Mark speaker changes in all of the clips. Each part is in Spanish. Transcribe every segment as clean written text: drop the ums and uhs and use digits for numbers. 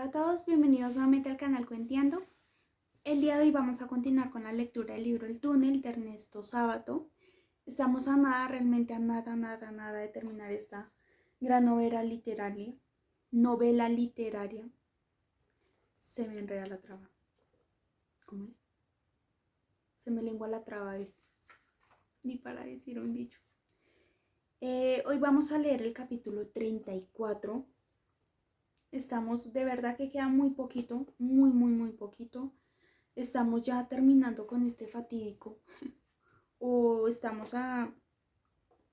Speaker 1: Hola a todos, bienvenidos nuevamente al canal Cuenteando. El día de hoy vamos a continuar con la lectura del libro El túnel de Ernesto Sábato. Estamos a nada, realmente a nada de terminar esta gran novela literaria. Se me enreda la traba. ¿Cómo es? Se me lengua la traba ni para decir un dicho. Hoy vamos a leer el capítulo 34. Estamos, de verdad que queda muy poquito, muy poquito. Estamos ya terminando con este fatídico. O estamos a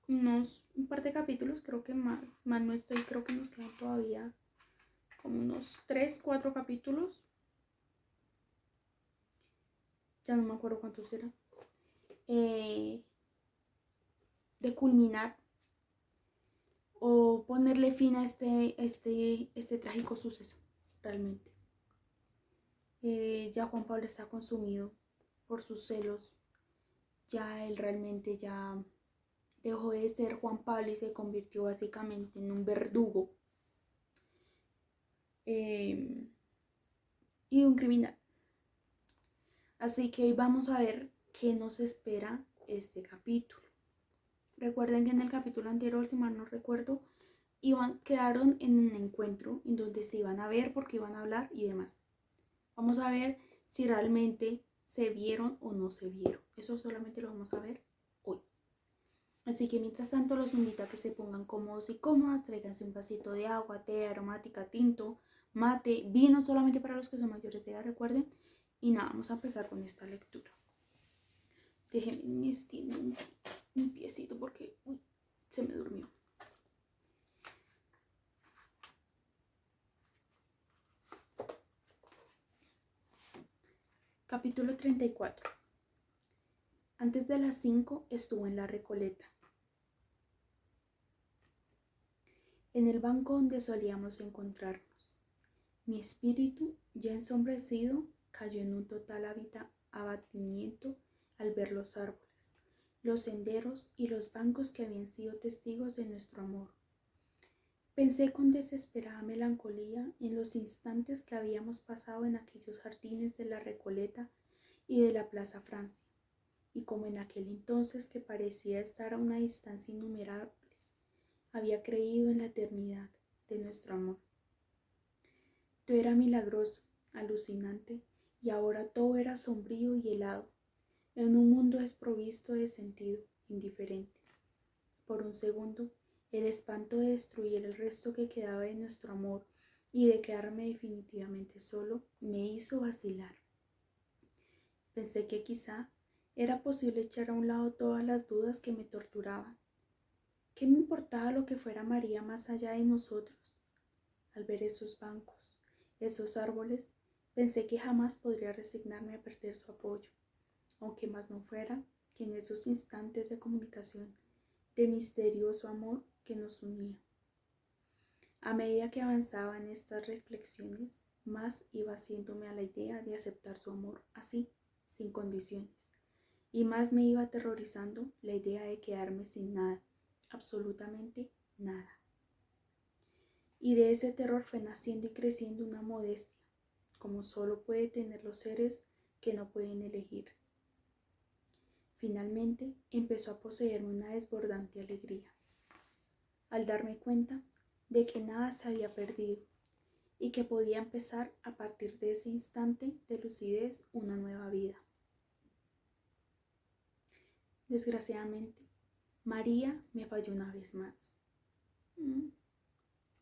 Speaker 1: un par de capítulos, creo que más no estoy, creo que nos quedan todavía como unos 3, 4 capítulos. Ya no me acuerdo cuántos eran. De culminar o ponerle fin a este trágico suceso, realmente. Ya Juan Pablo está consumido por sus celos. Ya él realmente ya dejó de ser Juan Pablo y se convirtió básicamente en un verdugo y un criminal. Así que hoy vamos a ver qué nos espera este capítulo. Recuerden que en el capítulo anterior, si mal no recuerdo, quedaron en un encuentro en donde se iban a ver porque iban a hablar y demás. Vamos a ver si realmente se vieron o no se vieron. Eso solamente lo vamos a ver hoy. Así que mientras tanto los invito a que se pongan cómodos y cómodas, tráiganse un vasito de agua, té, aromática, tinto, mate, vino solamente para los que son mayores de edad, recuerden. Y nada, vamos a empezar con esta lectura. Déjenme me estiro mi piecito porque se me durmió. Capítulo 34. Antes de las 5 estuvo en la Recoleta. En el banco donde solíamos encontrarnos. Mi espíritu, ya ensombrecido, cayó en un total abatimiento al ver los árboles, los senderos y los bancos que habían sido testigos de nuestro amor. Pensé con desesperada melancolía en los instantes que habíamos pasado en aquellos jardines de la Recoleta y de la Plaza Francia, y como en aquel entonces que parecía estar a una distancia innumerable, había creído en la eternidad de nuestro amor. Todo era milagroso, alucinante, y ahora todo era sombrío y helado, en un mundo desprovisto de sentido, indiferente. Por un segundo, el espanto de destruir el resto que quedaba de nuestro amor y de quedarme definitivamente solo me hizo vacilar. Pensé que quizá era posible echar a un lado todas las dudas que me torturaban. ¿Qué me importaba lo que fuera María más allá de nosotros? Al ver esos bancos, esos árboles, pensé que jamás podría resignarme a perder su apoyo, aunque más no fuera que en esos instantes de comunicación, de misterioso amor que nos unía. A medida que avanzaba en estas reflexiones, más iba haciéndome a la idea de aceptar su amor así, sin condiciones, y más me iba aterrorizando la idea de quedarme sin nada, absolutamente nada. Y de ese terror fue naciendo y creciendo una modestia, como solo puede tener los seres que no pueden elegir. Finalmente empezó a poseerme una desbordante alegría, al darme cuenta de que nada se había perdido y que podía empezar a partir de ese instante de lucidez una nueva vida. Desgraciadamente, María me falló una vez más.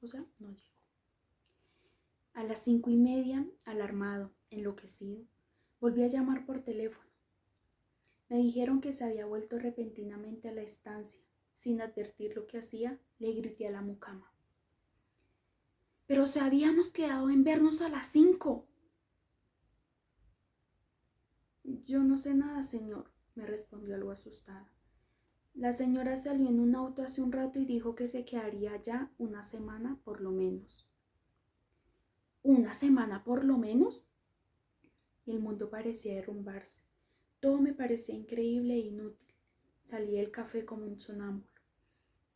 Speaker 1: O sea, no llegó. A las 5:30, alarmado, enloquecido, volví a llamar por teléfono. Me dijeron que se había vuelto repentinamente a la estancia. Sin advertir lo que hacía, le grité a la mucama. Pero se habíamos quedado en vernos a las 5. Yo no sé nada, señor, me respondió algo asustada. La señora salió en un auto hace un rato y dijo que se quedaría ya una semana por lo menos. ¿Una semana por lo menos? Y el mundo parecía derrumbarse. Todo me parecía increíble e inútil. Salí del café como un sonámbulo.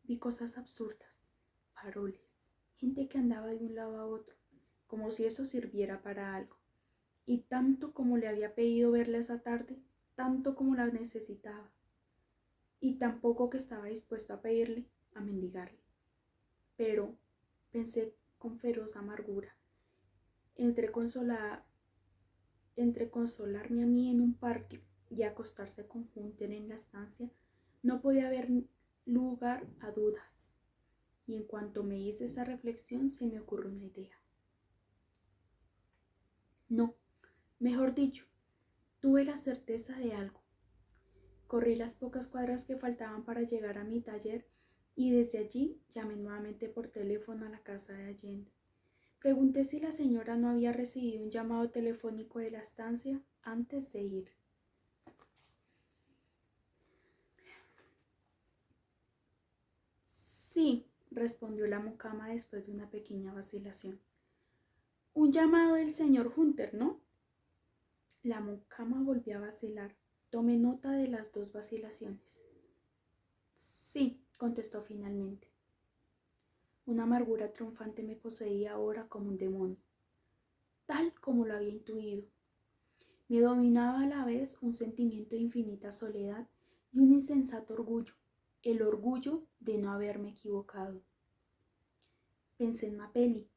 Speaker 1: Vi cosas absurdas, faroles, gente que andaba de un lado a otro, como si eso sirviera para algo. Y tanto como le había pedido verla esa tarde, tanto como la necesitaba, y tan poco que estaba dispuesto a pedirle, a mendigarle. Pero, pensé con feroz amargura, entre consolarme a mí en un parque y acostarse con Hunter en la estancia, no podía haber lugar a dudas. Y en cuanto me hice esa reflexión, se me ocurrió una idea. No, mejor dicho, tuve la certeza de algo. Corrí las pocas cuadras que faltaban para llegar a mi taller y desde allí llamé nuevamente por teléfono a la casa de Allende. Pregunté si la señora no había recibido un llamado telefónico de la estancia antes de ir. Sí, respondió la mucama después de una pequeña vacilación. Un llamado del señor Hunter, ¿no? La mucama volvió a vacilar. Tomé nota de las dos vacilaciones. Sí, contestó finalmente. Una amargura triunfante me poseía ahora como un demonio, tal como lo había intuido. Me dominaba a la vez un sentimiento de infinita soledad y un insensato orgullo, el orgullo de no haberme equivocado. Pensé en Mapelli.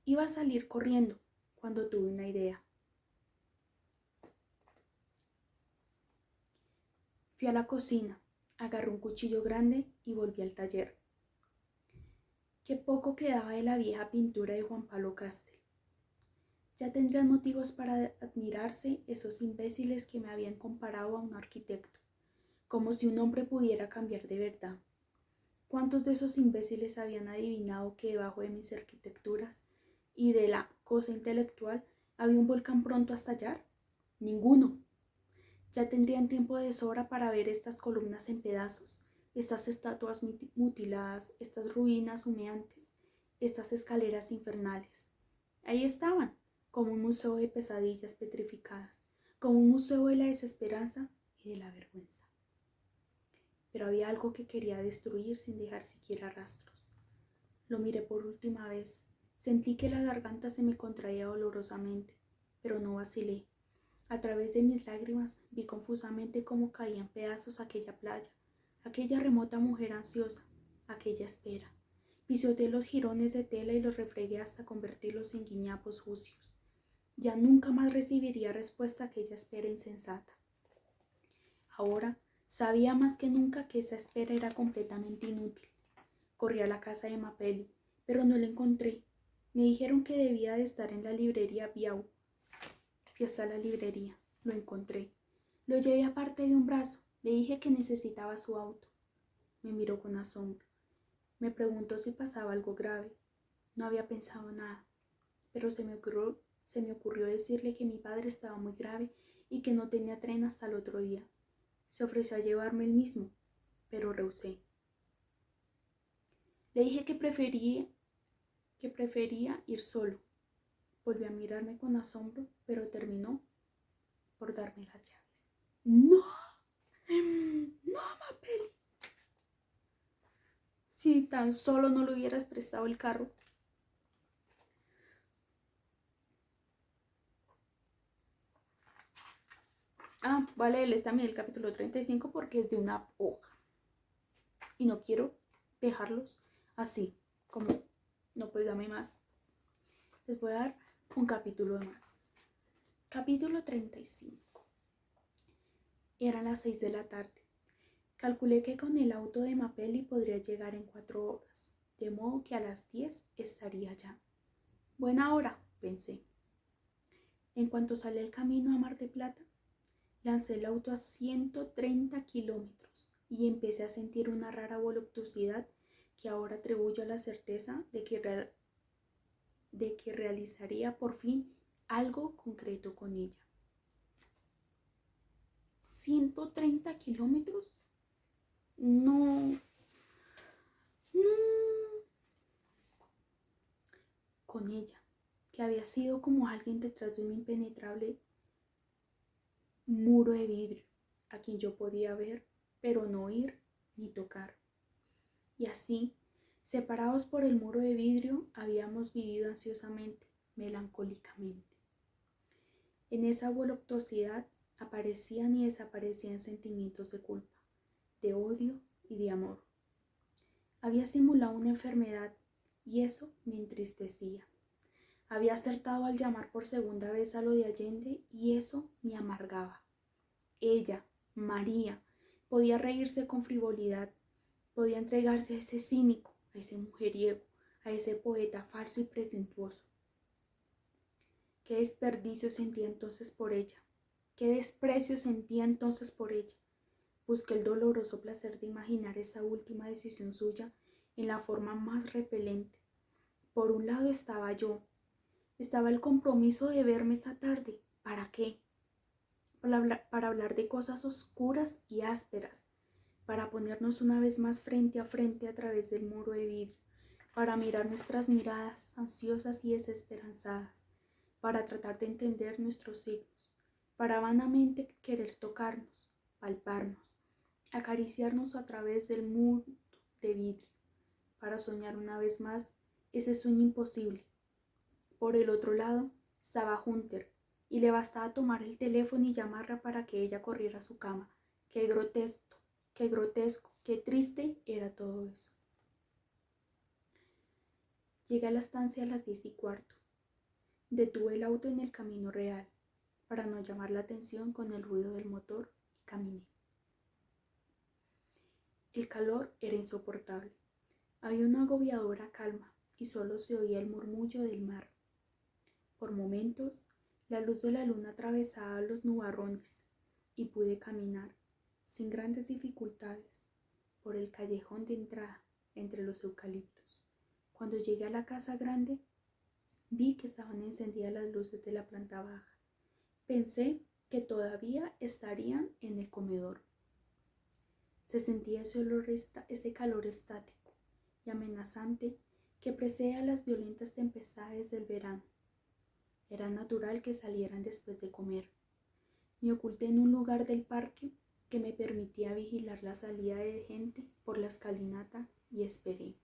Speaker 1: Iba a salir corriendo cuando tuve una idea. Fui a la cocina, agarré un cuchillo grande y volví al taller. Qué poco quedaba de la vieja pintura de Juan Pablo Castel. Ya tendrían motivos para admirarse esos imbéciles que me habían comparado a un arquitecto, como si un hombre pudiera cambiar de verdad. ¿Cuántos de esos imbéciles habían adivinado que debajo de mis arquitecturas y de la cosa intelectual había un volcán pronto a estallar? Ninguno. Ya tendrían tiempo de sobra para ver estas columnas en pedazos, estas estatuas mutiladas, estas ruinas humeantes, estas escaleras infernales. Ahí estaban, como un museo de pesadillas petrificadas, como un museo de la desesperanza y de la vergüenza. Pero había algo que quería destruir sin dejar siquiera rastros. Lo miré por última vez. Sentí que la garganta se me contraía dolorosamente, pero no vacilé. A través de mis lágrimas vi confusamente cómo caía en pedazos aquella playa, aquella remota mujer ansiosa, aquella espera. Pisoteé los jirones de tela y los refregué hasta convertirlos en guiñapos sucios. Ya nunca más recibiría respuesta a aquella espera insensata. Ahora sabía más que nunca que esa espera era completamente inútil. Corrí a la casa de Mapelli, pero no la encontré. Me dijeron que debía de estar en la librería Biau. Fui hasta la librería. Lo encontré. Lo llevé aparte de un brazo. Le dije que necesitaba su auto. Me miró con asombro. Me preguntó si pasaba algo grave. No había pensado nada, pero se me ocurrió decirle que mi padre estaba muy grave y que no tenía tren hasta el otro día. Se ofreció a llevarme él mismo, pero rehusé. Le dije que prefería ir solo. Volvió a mirarme con asombro, pero terminó por darme las llaves. ¡No! ¡No, Mapelli! Si tan solo no le hubieras prestado el carro. Vale, lees también el capítulo 35 porque es de una hoja. Y no quiero dejarlos así, como no, pues dame más. Les voy a dar un capítulo más. Capítulo 35. Eran las 6 de la tarde. Calculé que con el auto de Mapelli podría llegar en 4 horas, de modo que a las 10 estaría allá. Buena hora, pensé. En cuanto salí al camino a Mar del Plata, lancé el auto a 130 kilómetros y empecé a sentir una rara voluptuosidad que ahora atribuyo a la certeza de que realizaría por fin algo concreto con ella. 130 kilómetros. No. Con ella, que había sido como alguien detrás de un impenetrable muro de vidrio, a quien yo podía ver, pero no oír ni tocar. Y así, Separados por el muro de vidrio, habíamos vivido ansiosamente, melancólicamente. En esa voluptuosidad aparecían y desaparecían sentimientos de culpa, de odio y de amor. Había simulado una enfermedad y eso me entristecía. Había acertado al llamar por segunda vez a lo de Allende y eso me amargaba. Ella, María, podía reírse con frivolidad, podía entregarse a ese cínico, a ese mujeriego, a ese poeta falso y presuntuoso. Qué desperdicio sentía entonces por ella, qué desprecio sentía entonces por ella. Busqué el doloroso placer de imaginar esa última decisión suya en la forma más repelente. Por un lado estaba yo, estaba el compromiso de verme esa tarde. ¿Para qué? Para hablar de cosas oscuras y ásperas, para ponernos una vez más frente a través del muro de vidrio, para mirar nuestras miradas ansiosas y desesperanzadas, para tratar de entender nuestros signos, para vanamente querer tocarnos, palparnos, acariciarnos a través del muro de vidrio, para soñar una vez más ese sueño imposible. Por el otro lado estaba Hunter, y le bastaba tomar el teléfono y llamarla para que ella corriera a su cama. Qué grotesco, qué triste era todo eso. Llegué a la estancia a las 10:15. Detuve el auto en el camino real, para no llamar la atención con el ruido del motor, y caminé. El calor era insoportable. Había una agobiadora calma y solo se oía el murmullo del mar. Por momentos, la luz de la luna atravesaba los nubarrones y pude caminar, sin grandes dificultades, por el callejón de entrada entre los eucaliptos. Cuando llegué a la casa grande, vi que estaban encendidas las luces de la planta baja. Pensé que todavía estarían en el comedor. Se sentía ese calor estático y amenazante que precede a las violentas tempestades del verano. Era natural que salieran después de comer. Me oculté en un lugar del parque que me permitía vigilar la salida de gente por la escalinata y esperé.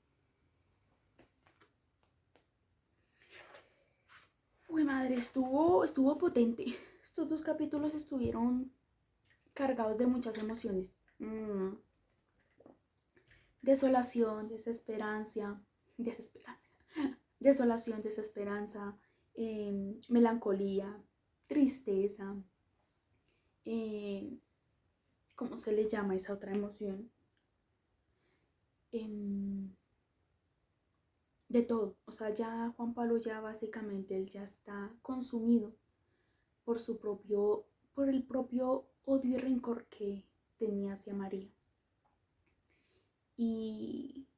Speaker 1: Uy, madre, estuvo potente. Estos 2 capítulos estuvieron cargados de muchas emociones. Desolación, desolación, desesperanza, melancolía, tristeza, ¿cómo se le llama esa otra emoción? De todo, o sea, ya Juan Pablo ya básicamente él ya está consumido por el propio odio y rencor que tenía hacia María. Y,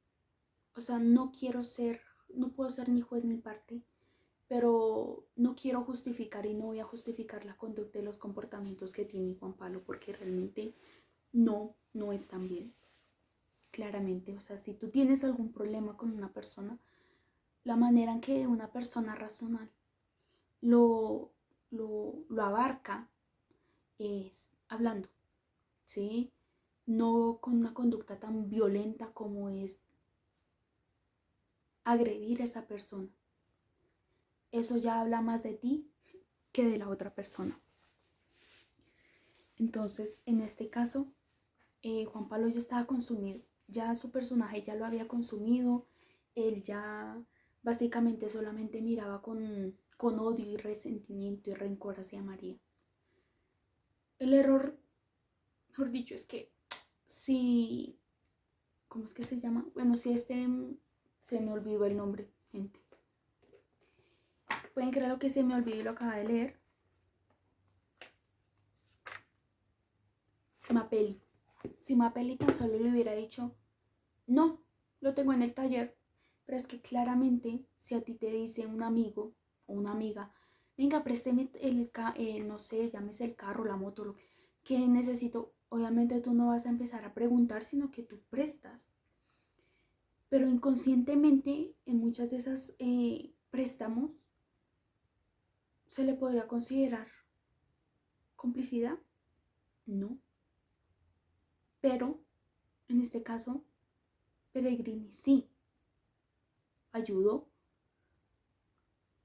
Speaker 1: o sea, no puedo ser ni juez ni parte, pero no quiero justificar y no voy a justificar la conducta y los comportamientos que tiene Juan Pablo, porque realmente no están bien. Claramente, o sea, si tú tienes algún problema con una persona, la manera en que una persona racional lo abarca es hablando, ¿sí? No con una conducta tan violenta como es agredir a esa persona. Eso ya habla más de ti que de la otra persona. Entonces, en este caso, Juan Pablo ya estaba consumido. Ya su personaje ya lo había consumido. Él ya básicamente solamente miraba con odio y resentimiento y rencor hacia María. El error, mejor dicho, es que si... ¿Cómo es que se llama? Bueno, si se me olvidó el nombre, gente. Pueden creer lo que se me olvidó y lo acaba de leer. Mapelli. Si Mapelli tan solo le hubiera dicho, no, lo tengo en el taller. Pero es que claramente, si a ti te dice un amigo o una amiga, venga, présteme no sé, llámese el carro, la moto, lo que necesito, obviamente tú no vas a empezar a preguntar, sino que tú prestas. Pero inconscientemente, en muchas de esas préstamos, ¿se le podría considerar complicidad? No. Pero, en este caso, Pellegrini sí. ayudó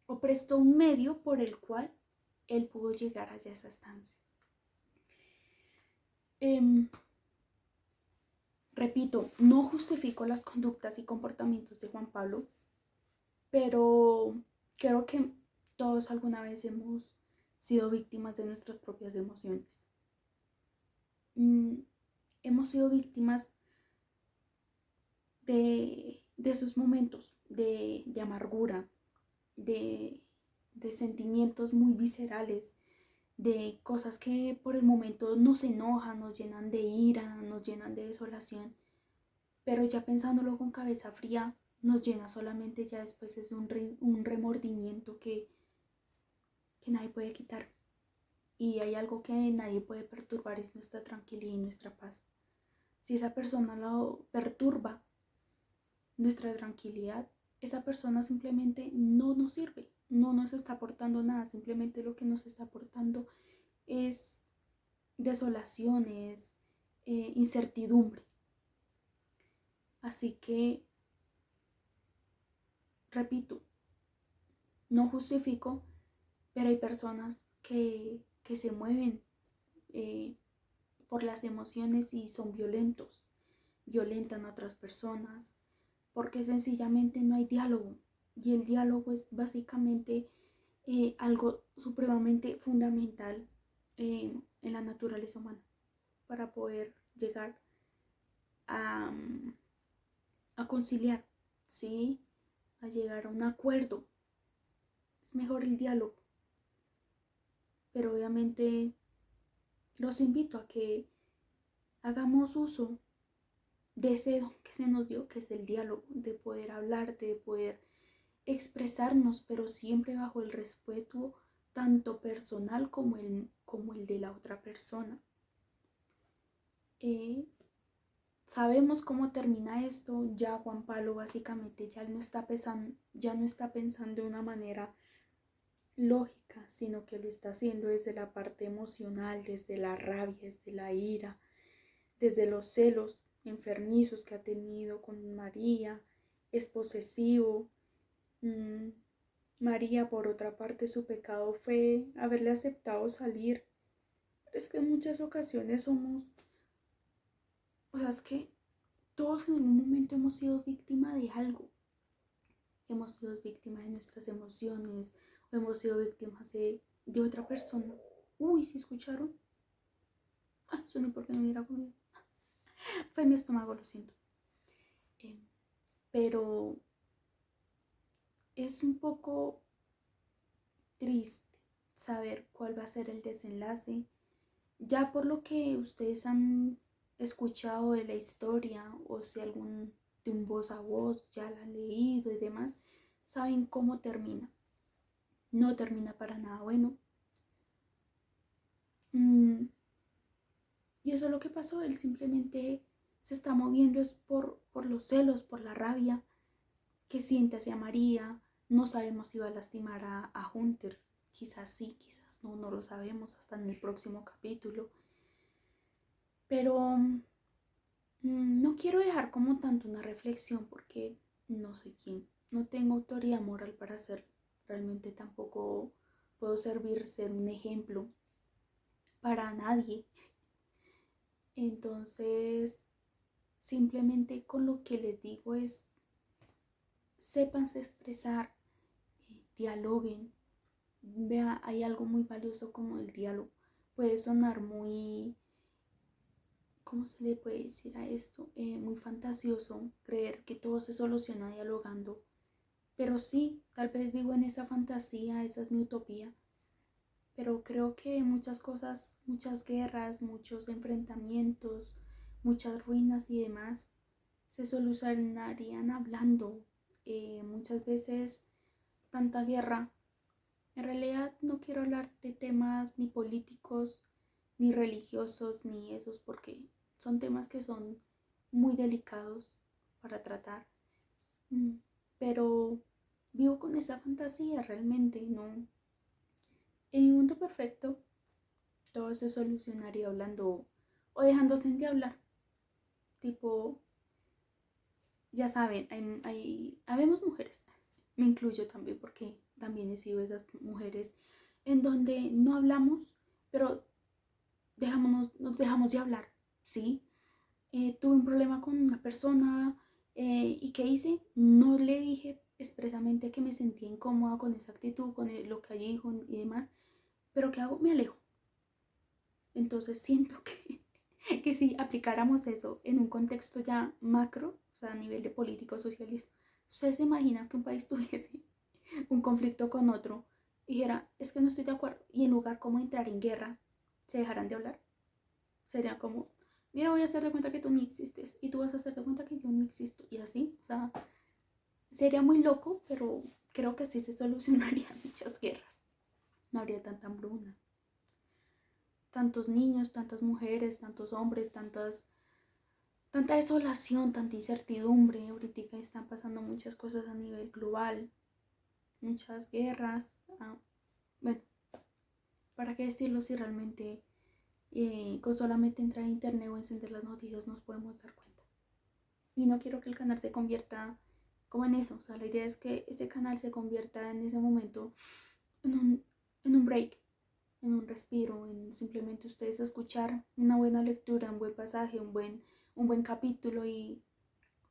Speaker 1: o prestó un medio por el cual él pudo llegar hacia esa estancia. Repito, no justifico las conductas y comportamientos de Juan Pablo, pero creo que todos alguna vez hemos sido víctimas de nuestras propias emociones. Hemos sido víctimas de esos momentos de amargura, de sentimientos muy viscerales, de cosas que por el momento nos enojan, nos llenan de ira, nos llenan de desolación, pero ya pensándolo con cabeza fría, nos llena solamente ya después es un remordimiento que nadie puede quitar. Y hay algo que nadie puede perturbar, es nuestra tranquilidad y nuestra paz. Si esa persona lo perturba, nuestra tranquilidad, esa persona simplemente no nos sirve, no nos está aportando nada, simplemente lo que nos está aportando es desolación, es incertidumbre. Así que, repito, no justifico, pero hay personas que se mueven por las emociones y son violentos, violentan a otras personas, porque sencillamente no hay diálogo. Y el diálogo es básicamente algo supremamente fundamental en la naturaleza humana para poder llegar a, a conciliar, ¿sí? A llegar a un acuerdo. Es mejor el diálogo. Pero obviamente los invito a que hagamos uso de ese don que se nos dio, que es el diálogo, de poder hablar, de poder expresarnos, pero siempre bajo el respeto tanto personal como el de la otra persona. Sabemos cómo termina esto. Ya Juan Pablo básicamente ya no está pensando de una manera lógica, sino que lo está haciendo desde la parte emocional, desde la rabia, desde la ira, desde los celos enfermizos que ha tenido con María. Es posesivo. María, por otra parte, su pecado fue haberle aceptado salir. Pero es que en muchas ocasiones es que todos en algún momento hemos sido víctima de algo. Hemos sido víctimas de nuestras emociones, o hemos sido víctimas de otra persona. Uy, ¿sí escucharon? Eso ni porque no hubiera comido. Fue mi estómago, lo siento. Pero es un poco triste saber cuál va a ser el desenlace. Ya por lo que ustedes han escuchado de la historia, o si algún de un voz a voz ya la han leído y demás, saben cómo termina. No termina para nada bueno. Y eso es lo que pasó. Él simplemente se está moviendo es por los celos, por la rabia que siente hacia María. No sabemos si va a lastimar a Hunter. Quizás sí, quizás no, no lo sabemos hasta en el próximo capítulo. Pero no quiero dejar como tanto una reflexión porque no soy quien. No tengo autoridad moral para hacerlo. Realmente tampoco puedo ser un ejemplo para nadie. Entonces, simplemente con lo que les digo es, sépanse expresar, dialoguen. Vea, hay algo muy valioso como el diálogo. Puede sonar muy, ¿cómo se le puede decir a esto? Muy fantasioso creer que todo se soluciona dialogando. Pero sí, tal vez vivo en esa fantasía, esa es mi utopía. Pero creo que muchas cosas, muchas guerras, muchos enfrentamientos, muchas ruinas y demás se solucionarían hablando. Muchas veces tanta guerra. En realidad no quiero hablar de temas ni políticos, ni religiosos, ni esos, porque son temas que son muy delicados para tratar. Pero vivo con esa fantasía realmente, ¿no? En un mundo perfecto, todo se solucionaría hablando o dejándose de hablar. Tipo, ya saben, habemos mujeres, me incluyo también porque también he sido esas mujeres en donde no hablamos, pero nos dejamos de hablar, ¿sí? Tuve un problema con una persona y ¿qué hice? No le dije expresamente que me sentía incómoda con esa actitud, con lo que dijo y demás, pero ¿qué hago? Me alejo. Entonces siento que si aplicáramos eso en un contexto ya macro, o sea, a nivel de político, socialista, ¿ustedes se imaginan que un país tuviese un conflicto con otro y dijera, es que no estoy de acuerdo, y en lugar como entrar en guerra, se dejarán de hablar? Sería como, mira, voy a hacer de cuenta que tú ni existes y tú vas a hacer de cuenta que yo ni existo, y así, o sea, sería muy loco, pero creo que sí se solucionarían muchas guerras, no habría tanta hambruna, tantos niños, tantas mujeres, tantos hombres, tanta desolación, tanta incertidumbre. Ahorita están pasando muchas cosas a nivel global, muchas guerras. Bueno, ¿para qué decirlo si realmente con solamente entrar a internet o encender las noticias nos podemos dar cuenta? Y no quiero que el canal se convierta como en eso. O sea, la idea es que ese canal se convierta en ese momento en un break, en un respiro, en simplemente ustedes escuchar una buena lectura, un buen pasaje, un buen capítulo y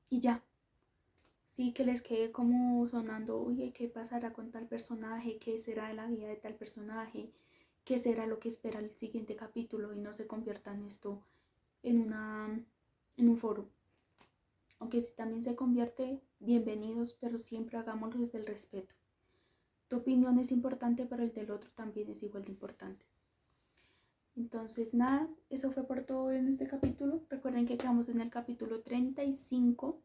Speaker 1: ya. Sí, que les quede como sonando, oye, ¿qué pasará con tal personaje? ¿Qué será de la vida de tal personaje? ¿Qué será lo que espera el siguiente capítulo? Y no se convierta en esto en un foro. Aunque si también se convierte, bienvenidos, pero siempre hagámoslo desde el respeto. Tu opinión es importante, pero el del otro también es igual de importante. Entonces, nada, eso fue por todo en este capítulo. Recuerden que quedamos en el capítulo 35.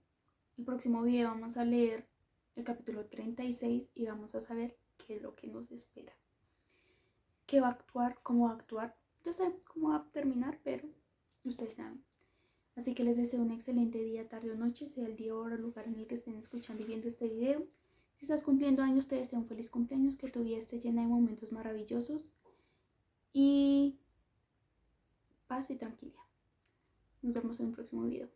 Speaker 1: El próximo video vamos a leer el capítulo 36 y vamos a saber qué es lo que nos espera. ¿Qué va a actuar? ¿Cómo va a actuar? Ya sabemos cómo va a terminar, pero ustedes saben. Así que les deseo un excelente día, tarde o noche, sea el día, hora o lugar en el que estén escuchando y viendo este video. Si estás cumpliendo años, te deseo un feliz cumpleaños, que tu vida esté llena de momentos maravillosos y paz y tranquilidad. Nos vemos en un próximo video.